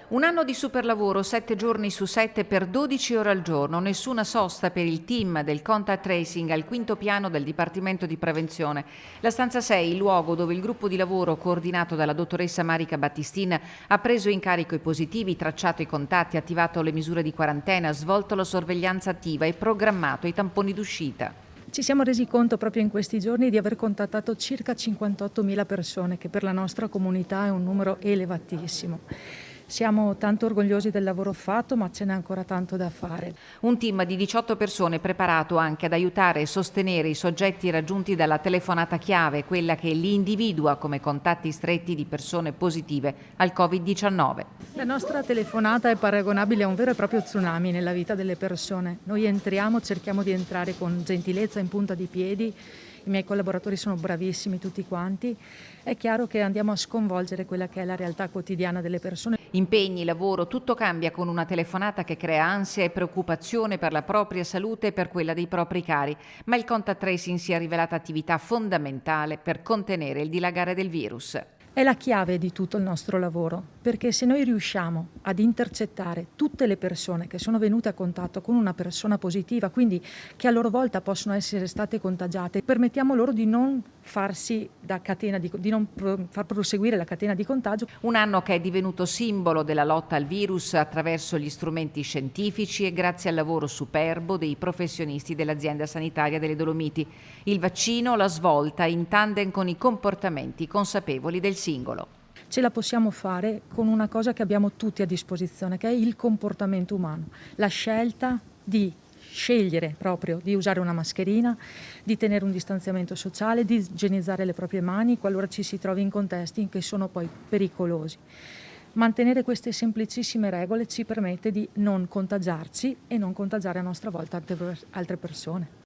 Un anno di superlavoro, 7 giorni su 7 per 12 ore al giorno, nessuna sosta per il team del contact tracing al quinto piano del Dipartimento di Prevenzione. La stanza 6, il luogo dove il gruppo di lavoro coordinato dalla dottoressa Marica Battistin ha preso in carico i positivi, tracciato i contatti, attivato le misure di quarantena, svolto la sorveglianza attiva e programmato i tamponi d'uscita. Ci siamo resi conto proprio in questi giorni di aver contattato circa 58.000 persone, che per la nostra comunità è un numero elevatissimo. Siamo tanto orgogliosi del lavoro fatto, ma ce n'è ancora tanto da fare. Un team di 18 persone preparato anche ad aiutare e sostenere i soggetti raggiunti dalla telefonata chiave, quella che li individua come contatti stretti di persone positive al Covid-19. La nostra telefonata è paragonabile a un vero e proprio tsunami nella vita delle persone. Noi entriamo, cerchiamo di entrare con gentilezza in punta di piedi. I miei collaboratori sono bravissimi tutti quanti. È chiaro che andiamo a sconvolgere quella che è la realtà quotidiana delle persone. Impegni, lavoro, tutto cambia con una telefonata che crea ansia e preoccupazione per la propria salute e per quella dei propri cari, ma il contact tracing si è rivelata attività fondamentale per contenere il dilagare del virus. È la chiave di tutto il nostro lavoro, perché se noi riusciamo ad intercettare tutte le persone che sono venute a contatto con una persona positiva, quindi che a loro volta possono essere state contagiate, permettiamo loro di non farsi da catena di non far proseguire la catena di contagio. Un anno che è divenuto simbolo della lotta al virus attraverso gli strumenti scientifici e grazie al lavoro superbo dei professionisti dell'azienda sanitaria delle Dolomiti. Il vaccino, la svolta in tandem con i comportamenti consapevoli del singolo. Ce la possiamo fare con una cosa che abbiamo tutti a disposizione, che è il comportamento umano, la scelta di scegliere proprio di usare una mascherina, di tenere un distanziamento sociale, di igienizzare le proprie mani qualora ci si trovi in contesti che sono poi pericolosi. Mantenere queste semplicissime regole ci permette di non contagiarci e non contagiare a nostra volta altre persone.